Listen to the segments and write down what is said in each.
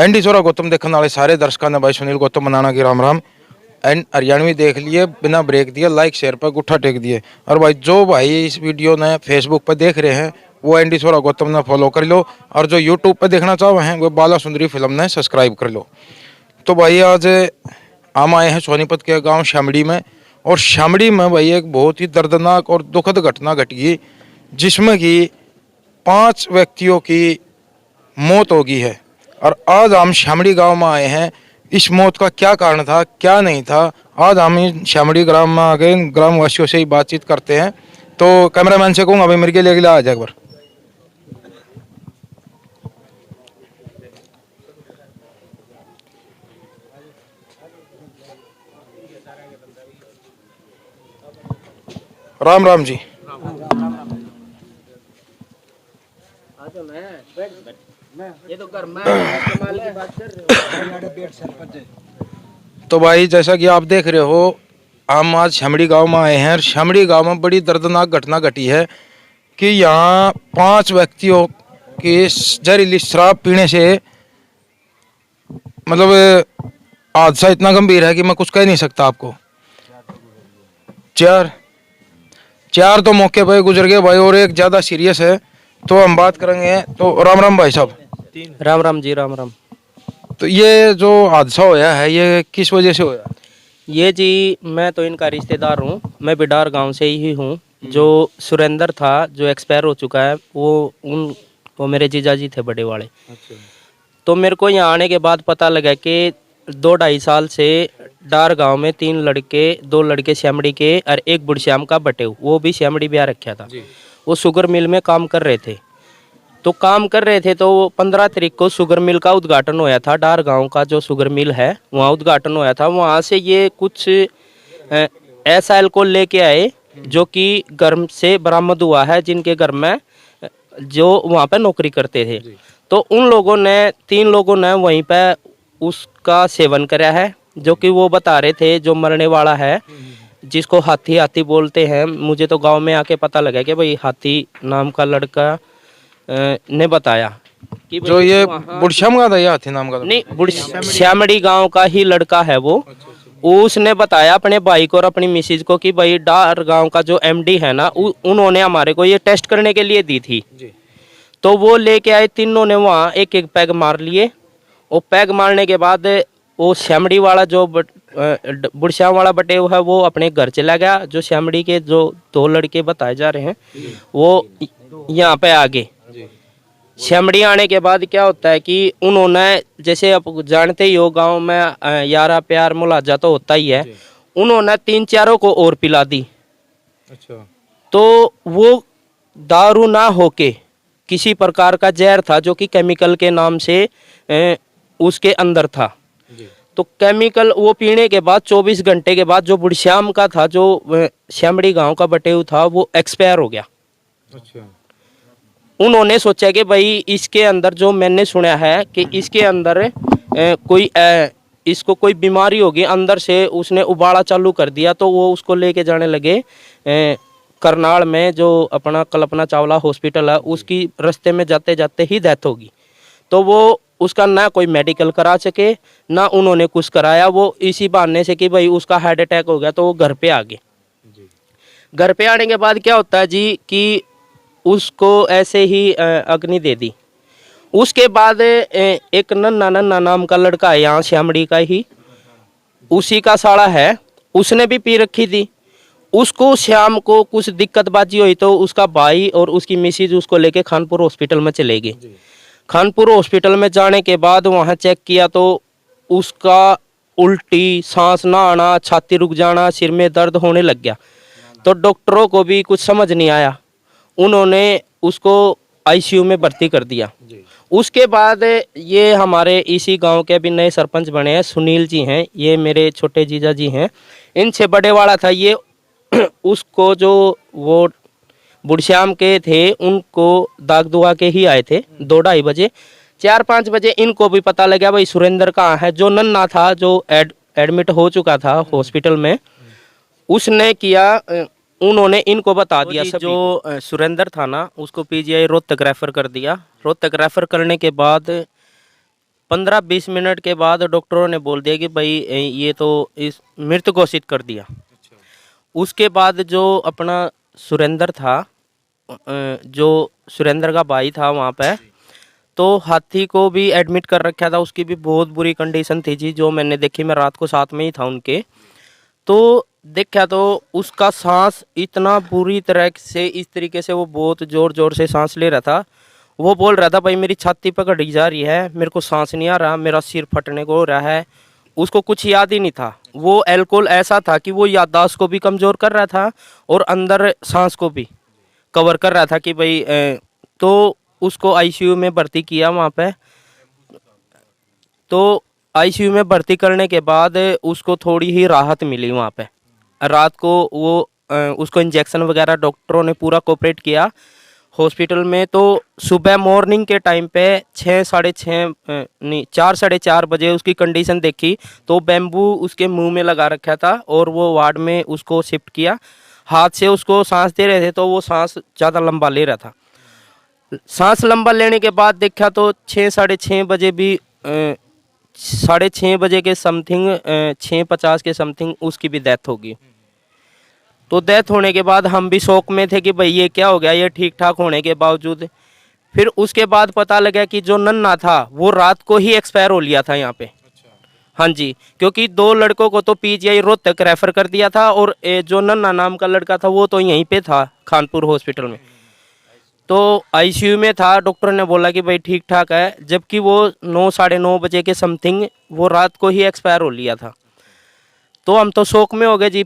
Andy सोरा गौतम देखने वाले सारे दर्शकों ने भाई सुनील गौतम मनाना की राम राम। एंड हरियाणवी देख लिए बिना ब्रेक दिए, लाइक शेयर पर गुट्ठा टेक दिए। और भाई जो भाई इस वीडियो ने फेसबुक पर देख रहे हैं वो एंडी सोरा गौतम ने फॉलो कर लो, और जो यूट्यूब पर देखना चाहो हैं वो बाला सुंदरी फिल्म ने सब्सक्राइब कर लो। तो भाई आज हम आए हैं सोनीपत के गांव शामड़ी में, और शामड़ी में भाई एक बहुत ही दर्दनाक और दुखद घटना घटी जिसमें कि 5 व्यक्तियों की मौत हो गई है। और आज हम शामड़ी गांव में आए हैं, इस मौत का क्या कारण था क्या नहीं था, आज हम इन शामड़ी ग्राम में आके ग्रामवासियों से ही बातचीत करते हैं। तो कैमरामैन से कहूँगा भाई मेरे के लिए आ जाए एक बार। राम राम जी। तो भाई जैसा कि आप देख रहे हो हम आज शामड़ी गांव में आए हैं, और शामड़ी गांव में बड़ी दर्दनाक घटना घटी है कि यहाँ 5 व्यक्तियों की जहरीली शराब पीने से मतलब हादसा इतना गंभीर है कि मैं कुछ कह नहीं सकता आपको। चार तो मौके पर गुजर गए भाई, और एक ज़्यादा सीरियस है। तो हम बात करेंगे। तो राम राम भाई साहब। राम राम जी, राम राम। तो ये जो हादसा होया है ये किस वजह से होया? ये जी मैं तो इनका रिश्तेदार हूँ, मैं बिडार गांव से ही हूँ। जो सुरेंद्र था जो एक्सपायर हो चुका है वो मेरे जीजा जी थे बड़े वाले। अच्छा। तो मेरे को यहाँ आने के बाद पता लगा कि 2-2.5 साल से डार गांव में 2 लड़के श्यामड़ी के और एक बुढ़श्याम का बटेव, वो भी श्यामड़ी ब्याह रखा था। वो शुगर मिल में काम कर रहे थे। तो 15 तारीख को शुगर मिल का उद्घाटन होया था। डार गांव का जो शुगर मिल है वहाँ उद्घाटन होया था। वहाँ से ये कुछ ऐसा अल्कोहल लेके आए जो कि घर से बरामद हुआ है, जिनके घर में जो वहाँ पे नौकरी करते थे। तो उन लोगों ने 3 लोगों ने वहीं पे उसका सेवन करा है, जो कि वो बता रहे थे जो मरने वाला है जिसको हाथी हाथी बोलते हैं। मुझे तो गांव में आके पता लगा कि भाई हाथी नाम का लड़का ने बताया कि जो ये बुढ़श्याम का था या हाथी नाम का था? नहीं, श्यामड़ी गांव का ही लड़का है वो। उसने बताया अपने भाई को और अपनी मिसिज को कि भाई डार गांव का जो एमडी है ना, उन्होंने हमारे को ये टेस्ट करने के लिए दी थी। तो वो लेके आए, तीनों ने वहाँ एक एक पैग मार लिए। और पैग मारने के बाद वो श्यामड़ी वाला जो बुढ़श्याम वाला बटेव है वो अपने घर चला गया। जो श्यामड़ी के जो 2 लड़के बताए जा रहे हैं वो यहाँ पे आ गए। श्यामड़ी आने के बाद क्या होता है कि उन्होंने, जैसे आप जानते ही हो गांव में यारा प्यार मुलाजा तो होता ही है, उन्होंने 3-4 को और पिला दी। अच्छा। तो वो दारू ना होके किसी प्रकार का जहर था जो कि केमिकल के नाम से उसके अंदर था। तो केमिकल वो पीने के बाद 24 घंटे के बाद जो बुढ़श्याम का था, जो श्यामड़ी गांव का बटेव था, वो एक्सपायर हो गया। अच्छा। उन्होंने सोचा कि भाई इसके अंदर, जो मैंने सुना है कि इसके अंदर इसको कोई बीमारी होगी अंदर से, उसने उबाड़ा चालू कर दिया। तो वो उसको लेके जाने लगे करनाल में, जो अपना कल्पना चावला हॉस्पिटल है, उसकी रास्ते में जाते जाते ही डेथ होगी। तो वो उसका ना कोई मेडिकल करा सके ना उन्होंने कुछ कराया। वो इसी बहाने से कि भाई उसका हार्ट अटैक हो गया तो वो घर पे आ गए। घर पे आने के बाद क्या होता है जी कि उसको ऐसे ही अग्नि दे दी। उसके बाद एक नन्ना नाम का लड़का है यहाँ श्यामड़ी का ही, उसी का साला है, उसने भी पी रखी थी। उसको शाम को कुछ दिक्कतबाजी हुई तो उसका भाई और उसकी मिसिज उसको लेके खानपुर हॉस्पिटल में चले गए। खानपुर हॉस्पिटल में जाने के बाद वहाँ चेक किया तो उसका उल्टी, सांस ना आना, छाती रुक जाना, सिर में दर्द होने लग गया। तो डॉक्टरों को भी कुछ समझ नहीं आया, उन्होंने उसको आईसीयू में भर्ती कर दिया। उसके बाद ये हमारे इसी गांव के अभी नए सरपंच बने हैं, सुनील जी हैं, ये मेरे छोटे जीजा जी हैं, इनसे बड़े वाला था ये। उसको जो वो बुढ़श्याम के थे उनको दाग दुआ के ही आए थे 2-2:30 बजे। 4-5 बजे इनको भी पता लगा भाई सुरेंद्र कहाँ है। जो नन्ना था जो एडमिट हो चुका था हॉस्पिटल में, उसने किया, उन्होंने इनको बता दिया सभी। जो सुरेंद्र था ना उसको पीजीआई रोहतक रेफर कर दिया। रोहतक रेफर करने के बाद 15-20 मिनट के बाद डॉक्टरों ने बोल दिया कि भाई ये तो इस मृत घोषित कर दिया। उसके बाद जो अपना सुरेंद्र था, जो सुरेंद्र का भाई था वहाँ पे, तो हाथी को भी एडमिट कर रखा था। उसकी भी बहुत बुरी कंडीशन थी जी, जो मैंने देखी। मैं रात को साथ में ही था उनके। तो देखा तो उसका सांस इतना बुरी तरह से, इस तरीके से वो बहुत ज़ोर ज़ोर से सांस ले रहा था। वो बोल रहा था भाई मेरी छाती पकड़ी जा रही है, मेरे को सांस नहीं आ रहा, मेरा सिर फटने को हो रहा है। उसको कुछ याद ही नहीं था। वो अल्कोहल ऐसा था कि वो याददाश्त को भी कमज़ोर कर रहा था और अंदर सांस को भी कवर कर रहा था कि भाई तो उसको आईसीयू में भर्ती किया वहाँ पे। तो आईसीयू में भर्ती करने के बाद उसको थोड़ी ही राहत मिली वहाँ पे। रात को वो उसको इंजेक्शन वगैरह डॉक्टरों ने पूरा कोऑपरेट किया हॉस्पिटल में। तो सुबह मॉर्निंग के टाइम पे 4 साढ़े 4 बजे उसकी कंडीशन देखी तो बैम्बू उसके मुंह में लगा रखा था और वो वार्ड में उसको शिफ्ट किया। हाथ से उसको सांस दे रहे थे तो वो सांस ज़्यादा लंबा ले रहा था। सांस लंबा लेने के बाद देखा तो 6 बजे भी 6:30 बजे के समथिंग 6:50 के समथिंग उसकी भी डेथ होगी। तो डेथ होने के बाद हम भी शौक में थे कि भाई ये क्या हो गया, ये ठीक ठाक होने के बावजूद। फिर उसके बाद पता लगा कि जो नन्हा था वो रात को ही एक्सपायर हो लिया था यहाँ पे। हाँ जी, क्योंकि 2 लड़कों को तो पीजीआई रोहतक रेफर कर दिया था और जो नन्हा नाम का लड़का था वो तो यहीं पे था खानपुर हॉस्पिटल में। तो आईसीयू में था। डॉक्टर ने बोला कि भाई ठीक ठाक है, जबकि वो 9 साढ़े 9 बजे के समथिंग वो रात को ही एक्सपायर हो लिया था। तो हम तो शौक में हो गए जी।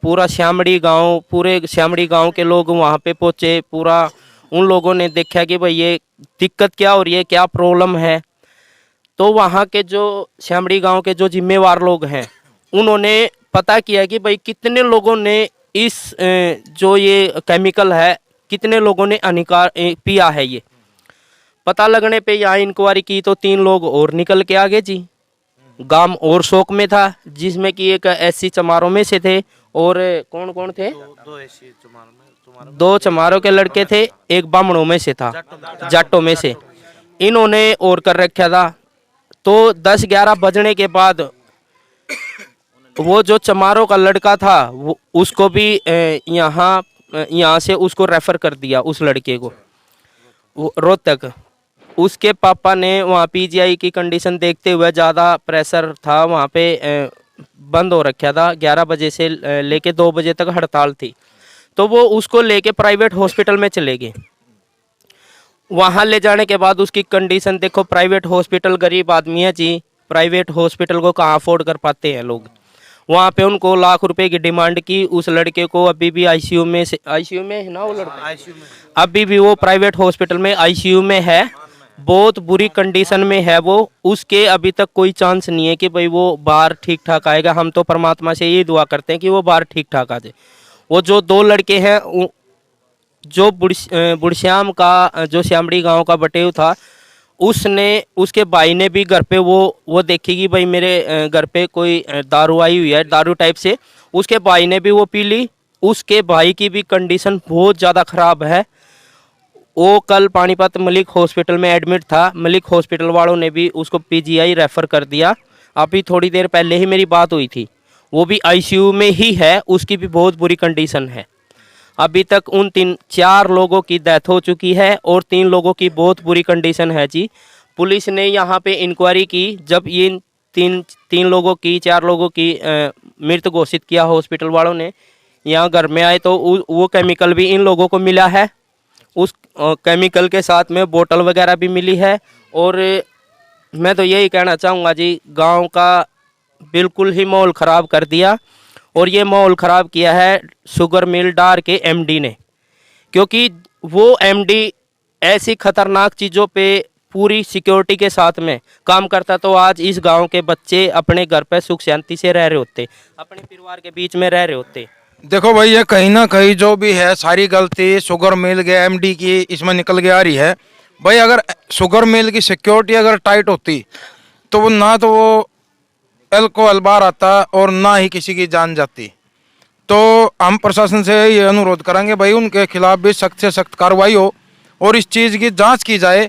पूरा श्यामड़ी गांव, पूरे श्यामड़ी गांव के लोग वहाँ पे पहुँचे। पूरा उन लोगों ने देखा कि भाई ये दिक्कत क्या हो रही है, क्या प्रॉब्लम है। तो वहाँ के जो श्यामड़ी गांव के जो जिम्मेवार लोग हैं उन्होंने पता किया कि भाई कितने लोगों ने इस जो ये केमिकल है कितने लोगों ने पिया है। ये पता लगने पे यहाँ इंक्वायरी की तो 3 लोग और निकल के आ गए जी। गांव और शौक में था, जिसमें कि एक एससी चमारों में से थे और कौन कौन थे, 2 चमारों के लड़के थे, एक बामणों में से था, जाटों में से। इन्होंने और कर रखा था। तो 10-11 बजने के बाद वो जो चमारों का लड़का था वो उसको भी यहाँ से उसको रेफर कर दिया, उस लड़के को रोहतक। उसके पापा ने वहाँ पीजीआई की कंडीशन देखते हुए, ज़्यादा प्रेशर था वहाँ पे, बंद हो रखा था। 11 बजे से लेके 2 बजे तक हड़ताल थी। तो वो उसको लेके प्राइवेट हॉस्पिटल में चले गए। वहाँ ले जाने के बाद उसकी कंडीशन देखो, प्राइवेट हॉस्पिटल, गरीब आदमी है जी, प्राइवेट हॉस्पिटल को कहाँ अफोर्ड कर पाते हैं लोग। वहाँ पे उनको लाख रुपए की डिमांड की। उस लड़के को अभी भी आईसीयू में है ना वो लड़का, आईसीयू में अभी भी वो प्राइवेट हॉस्पिटल में आईसीयू में है। बहुत बुरी कंडीशन में है वो। उसके अभी तक कोई चांस नहीं है कि भाई वो बाहर ठीक ठाक आएगा। हम तो परमात्मा से यही दुआ करते हैं कि वो बाहर ठीक ठाक आ जाए। वो जो 2 लड़के हैं, जो बुढ़श्याम का, जो श्यामड़ी गांव का बटेव था, उसके भाई ने भी घर पे वो देखी कि भाई मेरे घर पे कोई दारू आई हुई है, दारू टाइप से। उसके भाई ने भी वो पी ली। उसके भाई की भी कंडीशन बहुत ज़्यादा ख़राब है। वो कल पानीपत मलिक हॉस्पिटल में एडमिट था। मलिक हॉस्पिटल वालों ने भी उसको पीजीआई रेफ़र कर दिया। अभी थोड़ी देर पहले ही मेरी बात हुई थी, वो भी आईसीयू में ही है। उसकी भी बहुत बुरी कंडीशन है। अभी तक उन 4 लोगों की डेथ हो चुकी है और 3 लोगों की बहुत बुरी कंडीशन है जी। पुलिस ने यहाँ पे इंक्वायरी की। जब ये 4 लोगों की मृत घोषित किया हॉस्पिटल वालों ने, यहाँ घर में आए तो वो केमिकल भी इन लोगों को मिला है। उस केमिकल के साथ में बोतल वगैरह भी मिली है। और मैं तो यही कहना चाहूँगा जी, गांव का बिल्कुल ही माहौल ख़राब कर दिया। और ये माहौल ख़राब किया है शुगर मिल डार के एमडी ने, क्योंकि वो एमडी ऐसी ख़तरनाक चीज़ों पे पूरी सिक्योरिटी के साथ में काम करता तो आज इस गांव के बच्चे अपने घर पर सुख शांति से रह रहे होते, अपने परिवार के बीच में रह रहे होते। देखो भाई, ये कहीं ना कहीं जो भी है सारी गलती शुगर मिल के एमडी की इसमें निकल के आ रही है। भाई अगर शुगर मिल की सिक्योरिटी अगर टाइट होती तो वो ना तो वो अल्कोहल बाहर आता और ना ही किसी की जान जाती। तो हम प्रशासन से ये अनुरोध करेंगे भाई उनके खिलाफ भी सख्त से सख्त कार्रवाई हो और इस चीज़ की जांच की जाए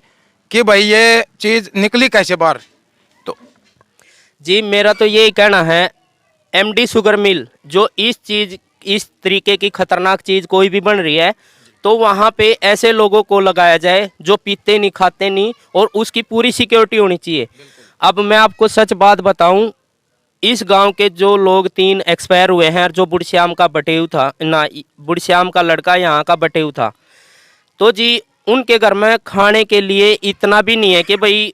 कि भाई ये चीज निकली कैसे बाहर? तो जी मेरा तो यही कहना है, एमडी शुगर मिल जो इस तरीके की खतरनाक चीज़ कोई भी बन रही है, तो वहाँ पे ऐसे लोगों को लगाया जाए जो पीते नहीं खाते नहीं, और उसकी पूरी सिक्योरिटी होनी चाहिए। अब मैं आपको सच बात बताऊं, इस गांव के जो लोग 3 एक्सपायर हुए हैं, और जो बुढ़श्याम का बटेऊ था ना, बुढ़श्याम का लड़का यहाँ का बटेऊ था, तो जी उनके घर में खाने के लिए इतना भी नहीं है कि भाई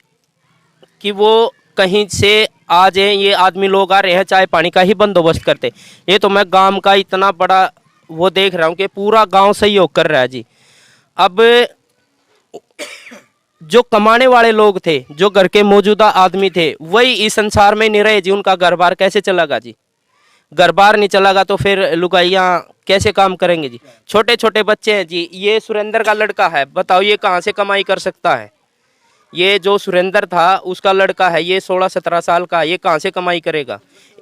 कि वो कहीं से आ जाए, ये आदमी लोग आ रहे हैं चाय पानी का ही बंदोबस्त करते। ये तो मैं गांव का इतना बड़ा वो देख रहा हूँ कि पूरा गांव सहयोग कर रहा है जी। अब जो कमाने वाले लोग थे, जो घर के मौजूदा आदमी थे, वही इस संसार में नहीं रहे जी। उनका घर बार कैसे चलेगा जी? घर बार नहीं चलेगा तो फिर लुगाइयाँ कैसे काम करेंगे जी? छोटे छोटे बच्चे हैं जी। ये सुरेंद्र का लड़का है, बताओ ये कहाँ से कमाई कर सकता है? ये जो सुरेंद्र था उसका लड़का है, ये 16-17 साल का, ये कहाँ से कमाई करेगा?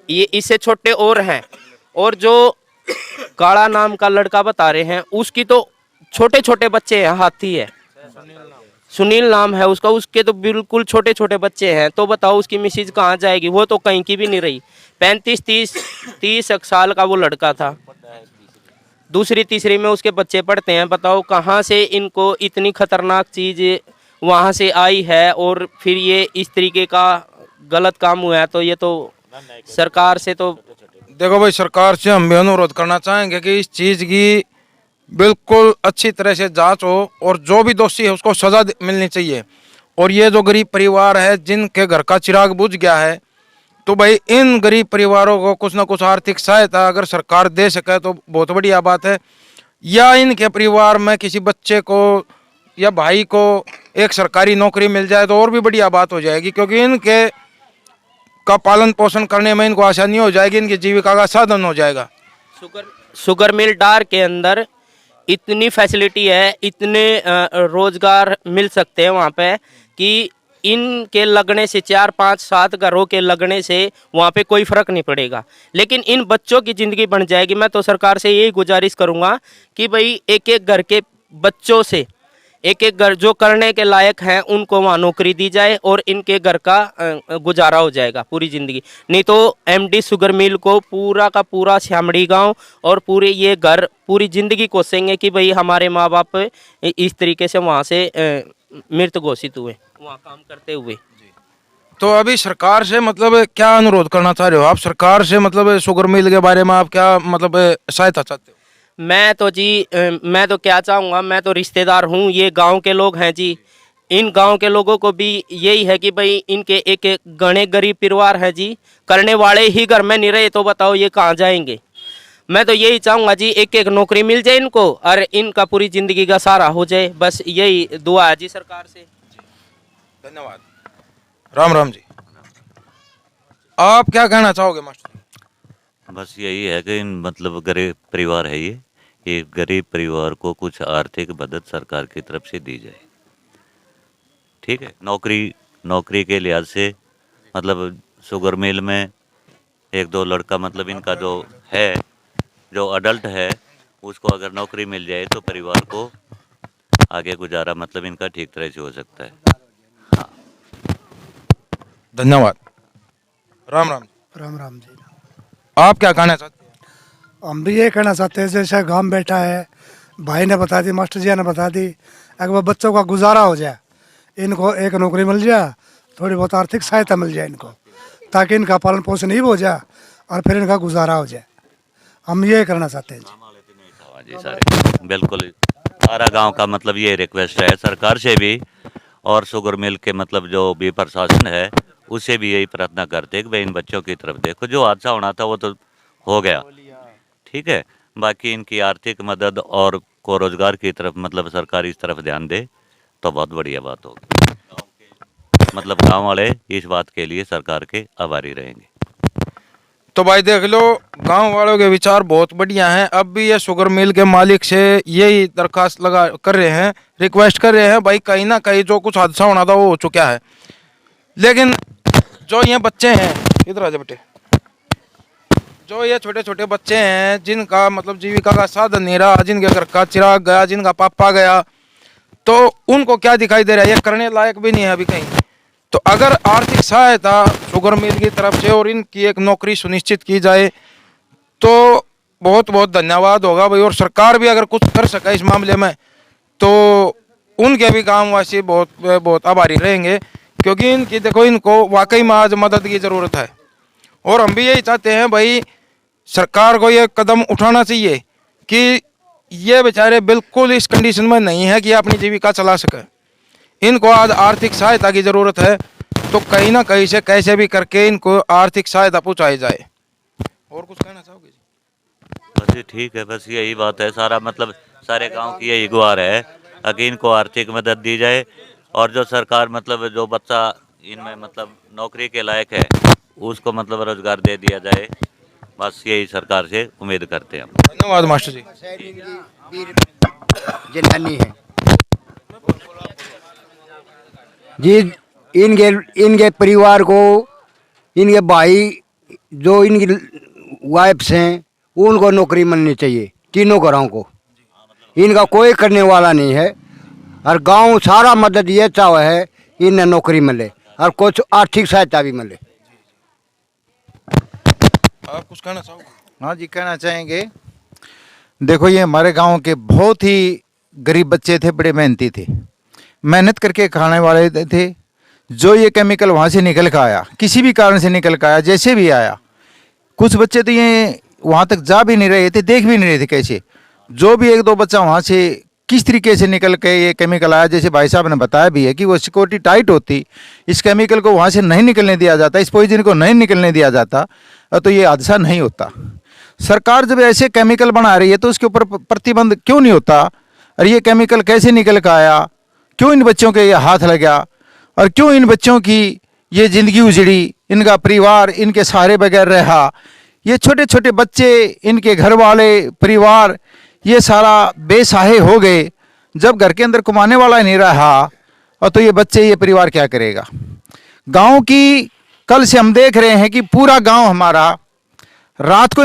ये इससे छोटे और हैं। और जो काला नाम का लड़का बता रहे हैं, उसकी तो छोटे छोटे बच्चे हैं, हाथी है, सुनील नाम है उसका, उसके तो बिल्कुल छोटे छोटे बच्चे हैं। तो बताओ उसकी मिसेज कहाँ जाएगी? वो तो कहीं की भी नहीं रही। 35-30 साल का वो लड़का था, दूसरी तीसरी में उसके बच्चे पढ़ते हैं। बताओ कहाँ से इनको इतनी खतरनाक चीज़ वहाँ से आई है, और फिर ये इस तरीके का गलत काम हुआ है। तो ये तो सरकार से तो देखो भाई, सरकार से हम भी अनुरोध करना चाहेंगे कि इस चीज की बिल्कुल अच्छी तरह से जांच हो, और जो भी दोषी है उसको सजा मिलनी चाहिए। और ये जो गरीब परिवार है जिनके घर का चिराग बुझ गया है, तो भाई इन गरीब परिवारों को कुछ ना कुछ आर्थिक सहायता अगर सरकार दे सके तो बहुत बढ़िया बात है। या इनके परिवार में किसी बच्चे को या भाई को एक सरकारी नौकरी मिल जाए तो और भी बढ़िया बात हो जाएगी, क्योंकि इनके का पालन पोषण करने में इनको आसानी हो जाएगी, इनकी जीविका का साधन हो जाएगा। शुगर मिल डार के अंदर इतनी फैसिलिटी है, इतने रोजगार मिल सकते हैं वहाँ पे कि इनके लगने से 4-5-7 घरों के लगने से वहाँ पे कोई फर्क नहीं पड़ेगा, लेकिन इन बच्चों की ज़िंदगी बन जाएगी। मैं तो सरकार से यही गुजारिश करूँगा कि भाई एक एक घर के बच्चों से, एक एक घर जो करने के लायक हैं उनको वहाँ नौकरी दी जाए, और इनके घर का गुजारा हो जाएगा पूरी ज़िंदगी। नहीं तो एमडी शुगर मिल को पूरा का पूरा श्यामड़ी गांव और पूरे ये घर पूरी ज़िंदगी कोसेंगे कि भाई हमारे माँ बाप इस तरीके से वहाँ से मृत घोषित हुए वहाँ काम करते हुए। तो अभी सरकार से मतलब क्या अनुरोध करना चाह रहे हो आप? सरकार से मतलब शुगर मिल के बारे में आप क्या मतलब सहायता चाहते हो? मैं तो जी मैं तो क्या चाहूँगा, मैं तो रिश्तेदार हूँ, ये गांव के लोग हैं जी। इन गांव के लोगों को भी यही है कि भाई इनके एक एक घने गरीब परिवार है जी, करने वाले ही घर में नहीं रहे तो बताओ ये कहाँ जाएंगे। मैं तो यही चाहूँगा जी एक एक नौकरी मिल जाए इनको, और इनका पूरी ज़िंदगी का सहारा हो जाए, बस यही दुआ है जी सरकार से। धन्यवाद। राम राम जी। आप क्या कहना चाहोगे मास्टर? बस यही है कि मतलब गरीब परिवार है ये गरीब परिवार को कुछ आर्थिक मदद सरकार की तरफ से दी जाए। ठीक है, नौकरी के लिहाज से मतलब शुगर मिल में 1-2 लड़का मतलब इनका जो है, जो अडल्ट है, उसको अगर नौकरी मिल जाए तो परिवार को आगे गुजारा मतलब इनका ठीक तरह से हो सकता है। हाँ, धन्यवाद। राम राम। राम राम जी। आप क्या कहना चाहते हैं? हम भी ये कहना चाहते हैं, जैसे गांव में बैठा है, भाई ने बता दी, मास्टर जी ने बता दी, अगर बच्चों का गुजारा हो जाए, इनको एक नौकरी मिल जाए, थोड़ी बहुत आर्थिक सहायता मिल जाए इनको, ताकि इनका पालन पोषण ही हो जाए और फिर इनका गुजारा हो जाए। हम ये करना चाहते हैं जी। जी सारे बिल्कुल सारा गांव का मतलब ये रिक्वेस्ट है सरकार से भी, और शुगर मिल के मतलब जो भी प्रशासन है उससे भी यही प्रार्थना करते हैं कि भाई इन बच्चों की तरफ देखो। जो हादसा होना था वो तो हो गया, ठीक है, बाकी इनकी आर्थिक मदद और को रोजगार की तरफ मतलब सरकार इस तरफ ध्यान दे तो बहुत बढ़िया बात होगी। मतलब गांव वाले इस बात के लिए सरकार के आभारी रहेंगे। तो भाई देख लो, गांव वालों के विचार बहुत बढ़िया हैं। अब भी ये शुगर मिल के मालिक से यही दरखास्त लगा कर रहे हैं, रिक्वेस्ट कर रहे हैं, भाई कहीं ना कहीं जो कुछ हादसा होना था वो हो चुका है, लेकिन जो ये बच्चे हैं, इधर आ जा बेटे, जो ये छोटे छोटे बच्चे हैं जिनका मतलब जीविका का साधन नहीं रहा, जिनके घर का चिराग गया, जिनका पापा गया, तो उनको क्या दिखाई दे रहा है, ये करने लायक भी नहीं है अभी कहीं। तो अगर आर्थिक सहायता शुगर मिल की तरफ से और इनकी एक नौकरी सुनिश्चित की जाए तो बहुत बहुत धन्यवाद होगा भाई। और सरकार भी अगर कुछ कर सके इस मामले में तो उनके भी गांववासी बहुत बहुत आभारी रहेंगे, क्योंकि इनकी देखो इनको वाकई में आज मदद की ज़रूरत है। और हम भी यही चाहते हैं भाई, सरकार को ये कदम उठाना चाहिए कि ये बेचारे बिल्कुल इस कंडीशन में नहीं है कि अपनी जीविका चला सके। इनको आज आर्थिक सहायता की ज़रूरत है, तो कहीं ना कहीं से कैसे भी करके इनको आर्थिक सहायता पहुँचाई जाए। और कुछ कहना चाहोगे? बस ये ठीक है, बस यही बात है। सारा मतलब सारे गांव की यही गुहार है कि इनको आर्थिक मदद दी जाए, और जो सरकार मतलब जो बच्चा इनमें मतलब नौकरी के लायक है उसको मतलब रोजगार दे दिया जाए। बस यही सरकार से उम्मीद करते हैं हम। धन्यवाद मास्टर जी। जनानी है जी, इनके परिवार को, इनके भाई जो इनकी वाइफ्स हैं उनको नौकरी मिलनी चाहिए, तीनों घरों को। इनका कोई करने वाला नहीं है, और गांव सारा मदद ये चाहे है इन्हें नौकरी मिले और कुछ आर्थिक सहायता भी मिले। आप कुछ कहना चाहोगे? हाँ जी, कहना चाहेंगे। देखो, ये हमारे गांव के बहुत ही गरीब बच्चे थे, बड़े मेहनती थे, मेहनत करके खाने वाले थे। जो ये केमिकल वहाँ से निकल कर आया, किसी भी कारण से निकल कर आया, जैसे भी आया, कुछ बच्चे तो ये वहाँ तक जा भी नहीं रहे थे, देख भी नहीं रहे थे कैसे। जो भी एक दो बच्चा वहाँ से किस तरीके से निकल के ये केमिकल आया, जैसे भाई साहब ने बताया भी है कि वो सिक्योरिटी टाइट होती, इस केमिकल को वहाँ से नहीं निकलने दिया जाता, इस पॉइजन को नहीं निकलने दिया जाता, तो ये हादसा नहीं होता। सरकार जब ऐसे केमिकल बना रही है तो उसके ऊपर प्रतिबंध क्यों नहीं होता? और ये केमिकल कैसे निकल कर आया, क्यों इन बच्चों के ये हाथ लगा, और क्यों इन बच्चों की ये ज़िंदगी उजड़ी, इनका परिवार इनके सहारे बगैर रहा। ये छोटे छोटे बच्चे, इनके घर वाले, परिवार, ये सारा बेसहाय हो गए। जब घर के अंदर कमाने वाला नहीं रहा और तो ये बच्चे, ये परिवार क्या करेगा? गांव की कल से हम देख रहे हैं कि पूरा गांव हमारा, रात को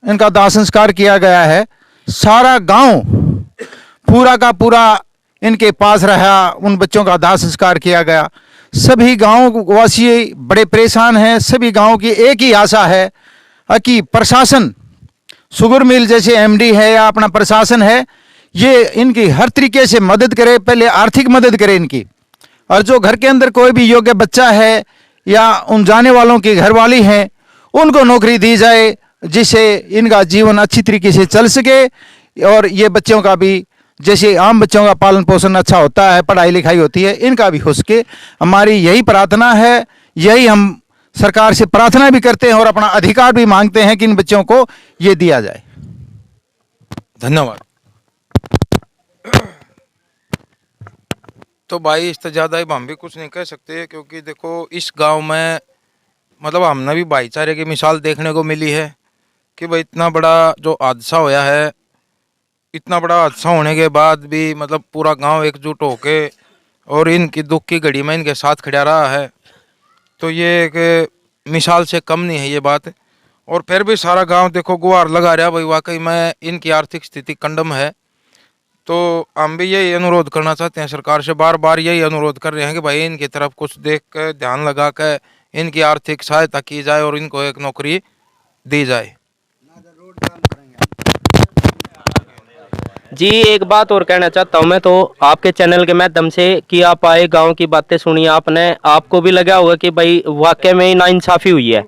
इनका दाह संस्कार किया गया है। सारा गांव पूरा का पूरा इनके पास रहा, उन बच्चों का दाह संस्कार किया गया। सभी गांव वासी बड़े परेशान हैं। सभी गांव की एक ही आशा है कि प्रशासन, शुगर मिल जैसे एमडी है या अपना प्रशासन है, ये इनकी हर तरीके से मदद करे। पहले आर्थिक मदद करे इनकी, और जो घर के अंदर कोई भी योग्य बच्चा है या उन जाने वालों की घरवाली हैं, उनको नौकरी दी जाए, जिससे इनका जीवन अच्छी तरीके से चल सके। और ये बच्चों का भी, जैसे आम बच्चों का पालन पोषण अच्छा होता है, पढ़ाई लिखाई होती है, इनका भी हो सके। हमारी यही प्रार्थना है, यही हम सरकार से प्रार्थना भी करते हैं और अपना अधिकार भी मांगते हैं कि इन बच्चों को ये दिया जाए। धन्यवाद। तो भाई, इससे ज़्यादा ही हम भी कुछ नहीं कह सकते, क्योंकि देखो इस गांव में मतलब हमने भी भाईचारे की मिसाल देखने को मिली है कि भाई इतना बड़ा जो हादसा होया है, इतना बड़ा हादसा होने के बाद भी मतलब पूरा गांव एकजुट होके और इनकी दुख की घड़ी में इनके साथ खड़ा रहा है। तो ये एक मिसाल से कम नहीं है ये बात। और फिर भी सारा गांव देखो गुहार लगा रहा भाई, वाकई में इनकी आर्थिक स्थिति कंडम है। तो हम भी यही अनुरोध करना चाहते हैं सरकार से, बार बार यही अनुरोध कर रहे हैं कि भाई इनकी तरफ कुछ देख कर, ध्यान लगा कर इनकी आर्थिक सहायता की जाए और इनको एक नौकरी दी जाए। जी, एक बात और कहना चाहता हूँ मैं तो आपके चैनल के माध्यम से कि आप आए, गांव की बातें सुनी आपने, आपको भी लगा होगा कि भाई वाकई में नाइंसाफ़ी हुई है।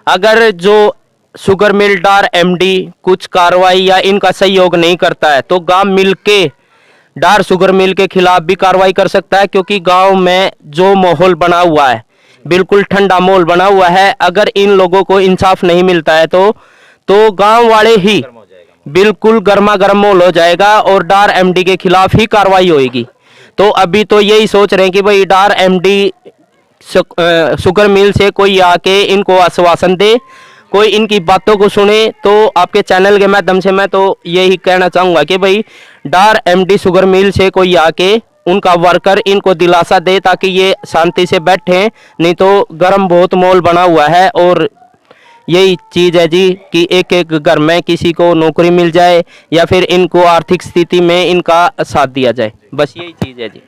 अगर जो शुगर मिल डार एमडी कुछ कार्रवाई या इनका सहयोग नहीं करता है तो गांव मिलके डार शुगर मिल के खिलाफ भी कार्रवाई कर सकता है, क्योंकि गांव में जो माहौल बना हुआ है, बिल्कुल ठंडा माहौल बना हुआ है। अगर इन लोगों को इंसाफ नहीं मिलता है तो गांव वाले ही बिल्कुल गर्मा गर्म माहौल हो जाएगा और डार एमडी के खिलाफ ही कार्रवाई होगी। तो अभी तो यही सोच रहे हैं कि भाई डार एमडी शुगर मिल से कोई आके इनको आश्वासन दे, कोई इनकी बातों को सुने। तो आपके चैनल के माध्यम से मैं तो यही कहना चाहूँगा कि भाई डार एमडी शुगर मिल से कोई आके उनका वर्कर इनको दिलासा दे, ताकि ये शांति से बैठें। नहीं तो गर्म बहुत माहौल बना हुआ है और यही चीज़ है जी कि एक एक घर में किसी को नौकरी मिल जाए या फिर इनको आर्थिक स्थिति में इनका साथ दिया जाए, बस यही चीज़ है जी।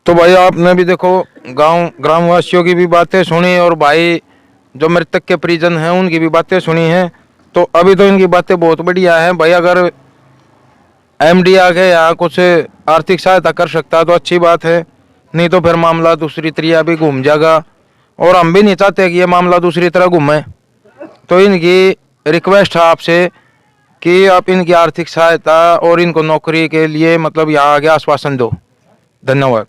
तो भाई आपने भी देखो गांव ग्रामवासियों की भी बातें सुनी और भाई जो मृतक के परिजन हैं उनकी भी बातें सुनी हैं। तो अभी तो इनकी बातें बहुत बढ़िया हैं भाई। अगर एमडी आके यहाँ कुछ आर्थिक सहायता कर सकता है तो अच्छी बात है, नहीं तो फिर मामला दूसरी तरह भी घूम जाएगा और हम भी नहीं चाहते कि ये मामला दूसरी तरह घूमे। तो इनकी रिक्वेस्ट है आपसे कि आप इनकी आर्थिक सहायता और इनको नौकरी के लिए मतलब यहाँ आगे आश्वासन दो। धन्यवाद।